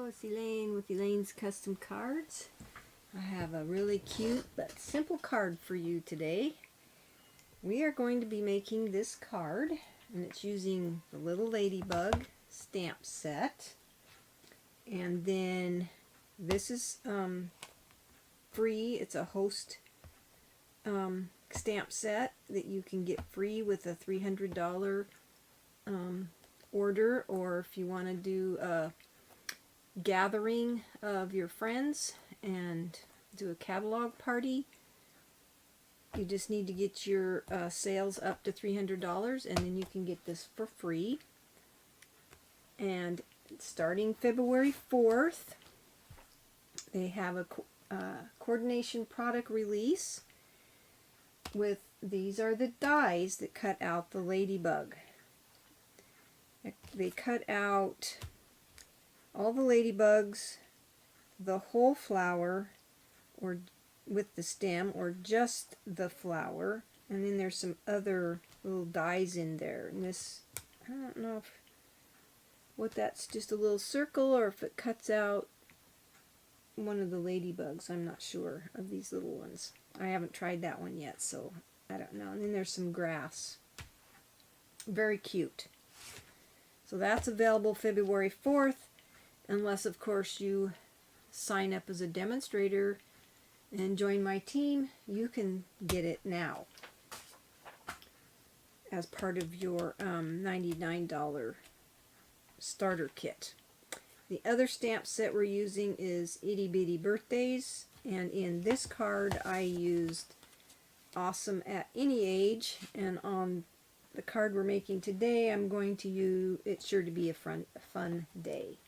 Hello, it's Elaine with Elaine's Custom Cards. I have a really cute but simple card for you today. We are going to be making this card, and it's using the little Ladybug stamp set. And then this is free. It's a host stamp set that you can get free with a $300 order, or if you want to do a gathering of your friends and do a catalog party, you just need to get your sales up to $300 and then you can get this for free. And starting February 4th, they have a coordination product release with, these are the dies that cut out the Ladybug. They cut out all the ladybugs, the whole flower, or with the stem, or just the flower, and then there's some other little dies in there. And this, I don't know what that's just a little circle, or if it cuts out one of the ladybugs. I'm not sure of these little ones. I haven't tried that one yet, so I don't know. And then there's some grass. Very cute. So that's available February 4th. Unless, of course, you sign up as a demonstrator and join my team, you can get it now as part of your $99 starter kit. The other stamp set we're using is Itty Bitty Birthdays, and in this card I used Awesome at Any Age, and on the card we're making today I'm going to use It's Sure to Be a Fun Day.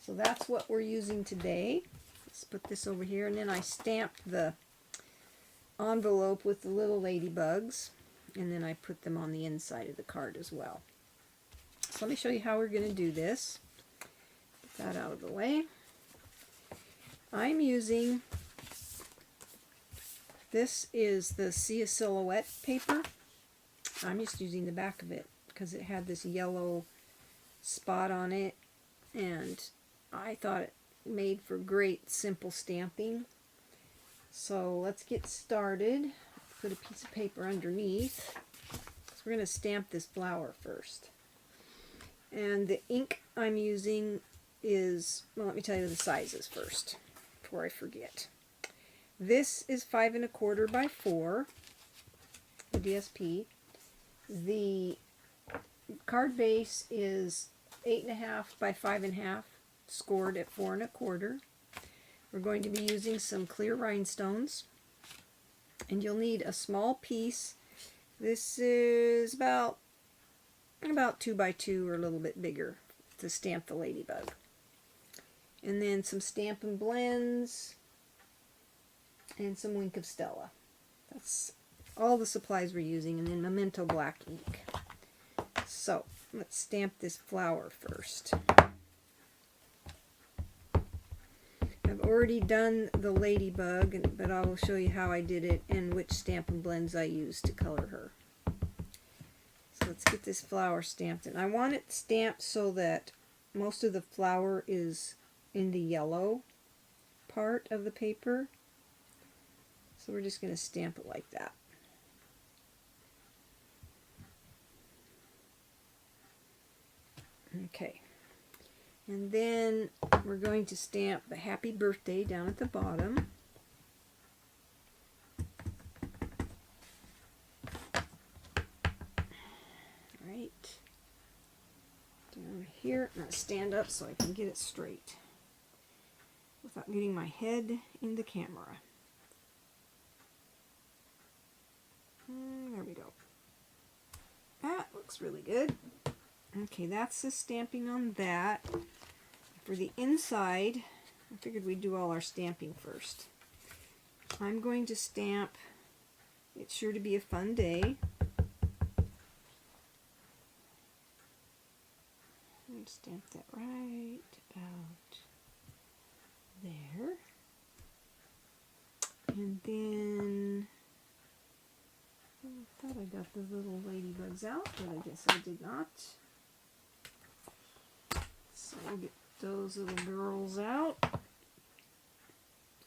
So that's what we're using today. Let's put this over here, and then I stamped the envelope with the little ladybugs, and then I put them on the inside of the card as well. So let me show you how we're going to do this. Get that out of the way. I'm using, this is the Silhouette paper. I'm just using the back of it because it had this yellow spot on it, and I thought it made for great simple stamping. So let's get started. Put a piece of paper underneath. So we're going to stamp this flower first. And the ink I'm using is, well, let me tell you the sizes first before I forget. This is 5 1/4 by 4, the DSP. The card base is 8 1/2 by 5 1/2, scored at 4 1/4. We're going to be using some clear rhinestones, and you'll need a small piece. This is about 2 by 2 or a little bit bigger to stamp the ladybug. And then some Stampin' Blends and some Wink of Stella. That's all the supplies we're using, and then Memento black ink. So let's stamp this flower first. I've already done the ladybug, but I will show you how I did it and which Stampin' Blends I used to color her. So let's get this flower stamped. And I want it stamped so that most of the flower is in the yellow part of the paper. So we're just going to stamp it like that. Okay. And then we're going to stamp the happy birthday down at the bottom. Right. Down here. I'm going to stand up so I can get it straight without getting my head in the camera. There we go. That looks really good. Okay, that's the stamping on that. For the inside, I figured we'd do all our stamping first. I'm going to stamp It's Sure to Be a Fun Day. And stamp that right about there. And then I thought I got the little ladybugs out, but I guess I did not. So we'll get those little girls out.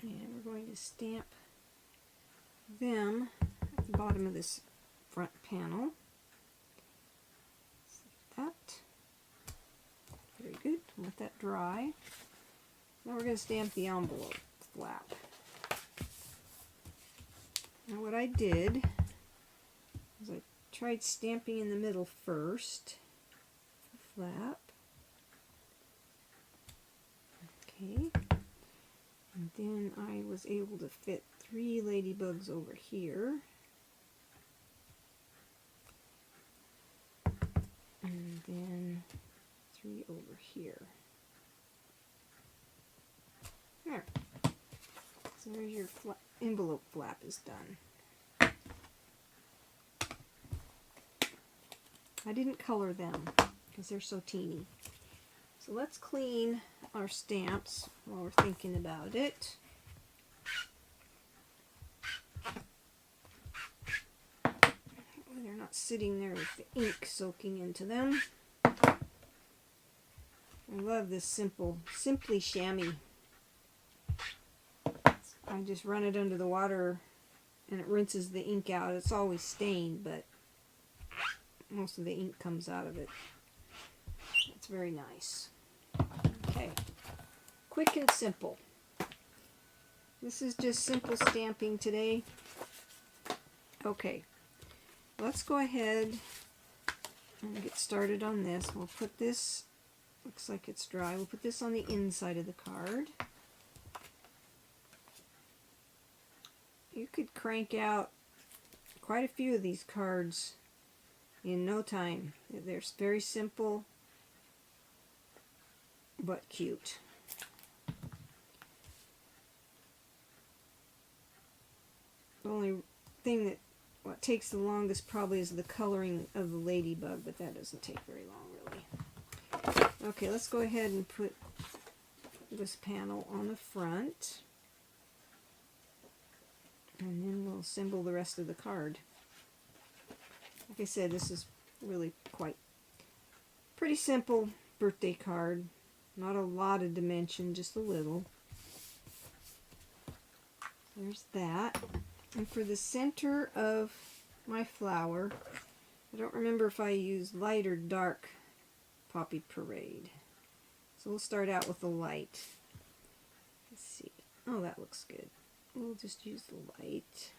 And we're going to stamp them at the bottom of this front panel. Like that. Very good. Let that dry. Now we're going to stamp the envelope flap. Now what I did is I tried stamping in the middle first. Flap. Okay. And then I was able to fit 3 ladybugs over here. And then 3 over here. There. So there's your envelope flap is done. I didn't color them because they're so teeny. So let's clean our stamps while we're thinking about it. They're not sitting there with the ink soaking into them. I love this simply chamois. I just run it under the water and it rinses the ink out. It's always stained, but most of the ink comes out of it. It's very nice. Okay, quick and simple. This is just simple stamping today. Okay, let's go ahead and get started on this. We'll put this, looks like it's dry, we'll put this on the inside of the card. You could crank out quite a few of these cards in no time. They're very simple but cute. The only thing that what takes the longest probably is the coloring of the ladybug, but that doesn't take very long really. Okay, let's go ahead and put this panel on the front. And then we'll assemble the rest of the card. Like I said, this is really quite pretty simple birthday card. Not a lot of dimension, just a little. There's that. And for the center of my flower, I don't remember if I used light or dark Poppy Parade. So we'll start out with the light. Let's see. Oh, that looks good. We'll just use the light.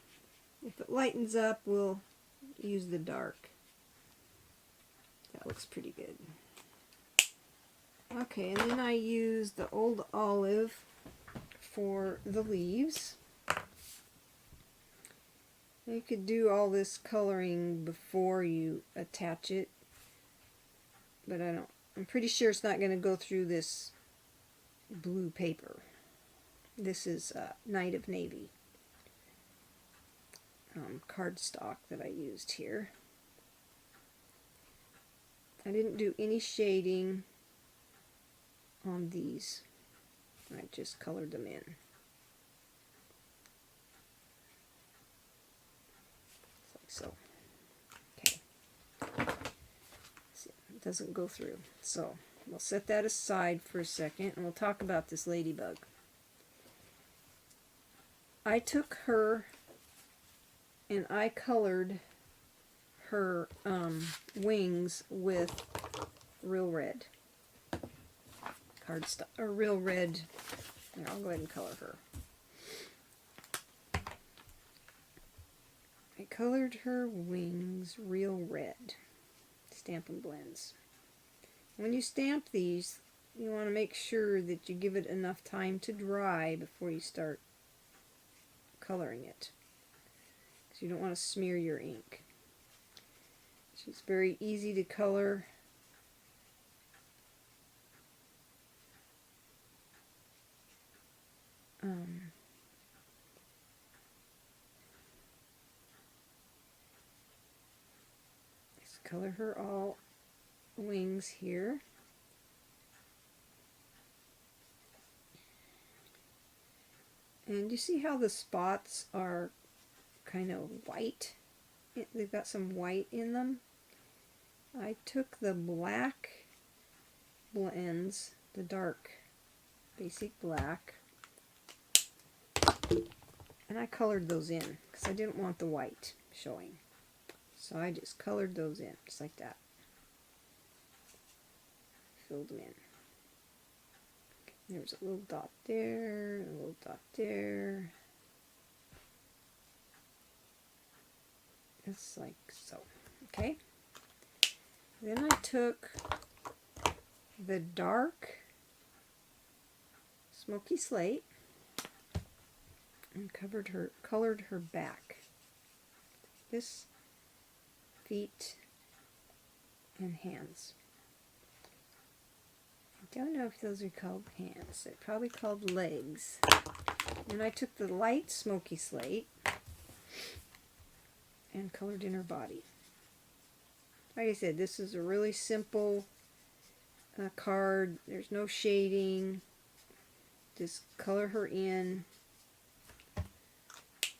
If it lightens up, we'll use the dark. That looks pretty good. Okay, and then I use the old olive for the leaves. You could do all this coloring before you attach it, but I'm pretty sure it's not going to go through this blue paper. This is Night of Navy cardstock that I used here. I didn't do any shading on these. I just colored them in. Like so. Okay. See, it doesn't go through. So we'll set that aside for a second and we'll talk about this ladybug. I took her and I colored her wings with real red cardstock, or real red. Here, I'll go ahead and color her. I colored her wings real red. Stampin' Blends. When you stamp these, you want to make sure that you give it enough time to dry before you start coloring it, because you don't want to smear your ink. She's very easy to color. Let's color her all wings here. And you see how the spots are kind of white? They've got some white in them. I took the black blends the dark basic black, and I colored those in because I didn't want the white showing. So I just colored those in, just like that. Filled them in. There's a little dot there, a little dot there. Just like so. Okay. Then I took the dark smoky slate and colored her back. This, feet, and hands. I don't know if those are called hands. They're probably called legs. And I took the light smoky slate and colored in her body. Like I said, this is a really simple card. There's no shading. Just color her in.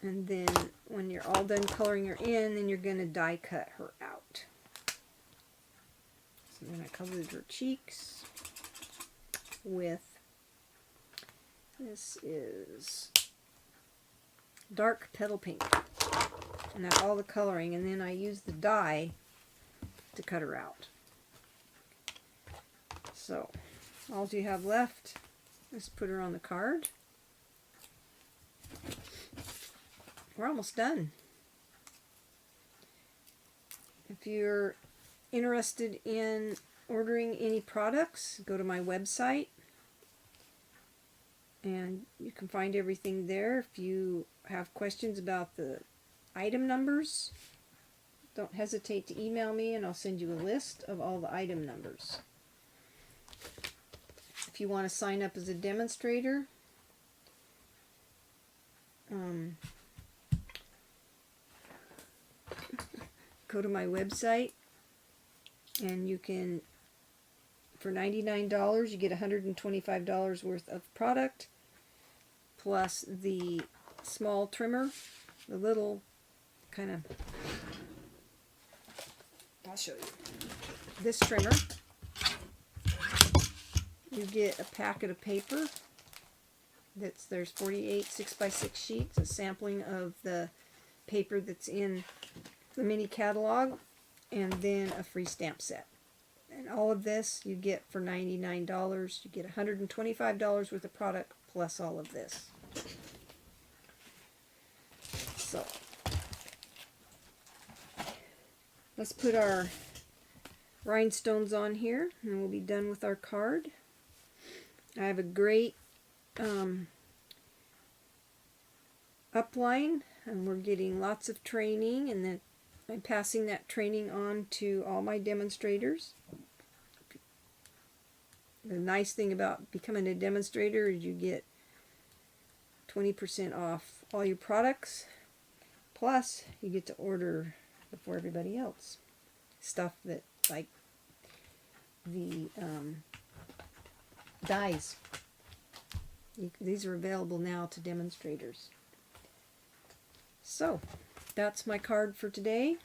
And then when you're all done coloring her in, then you're going to die cut her out. So then I colored her cheeks with, this is dark petal pink. And that's all the coloring. And then I used the dye to cut her out. So all you have left is put her on the card. We're almost done. If you're interested in ordering any products, go to my website and you can find everything there. If you have questions about the item numbers, don't hesitate to email me and I'll send you a list of all the item numbers. If you want to sign up as a demonstrator, go to my website and you can, for $99 you get $125 worth of product plus the small trimmer, the little kind of, I'll show you, this trimmer. You get a packet of paper there's 48 6x6 sheets, a sampling of the paper that's in the mini catalog, and then a free stamp set. And all of this you get for $99. You get $125 worth of product plus all of this. So let's put our rhinestones on here and we'll be done with our card. I have a great upline and we're getting lots of training, and then I'm passing that training on to all my demonstrators. The nice thing about becoming a demonstrator is you get 20% off all your products, plus you get to order before everybody else stuff that, like the dies. These are available now to demonstrators. So that's my card for today.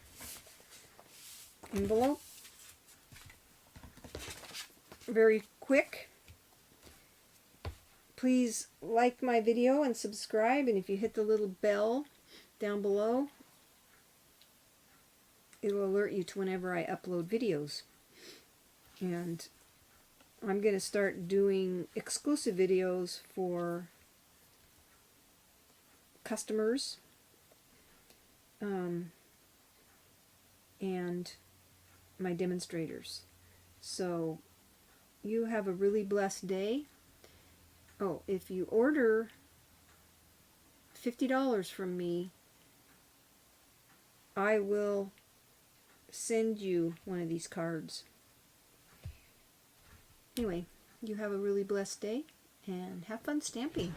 Envelope. Very quick. Please like my video and subscribe, and if you hit the little bell down below, it'll alert you to whenever I upload videos. And I'm going to start doing exclusive videos for customers and my demonstrators. So you have a really blessed day. Oh, if you order $50 from me, I will send you one of these cards. Anyway, you have a really blessed day and have fun stamping.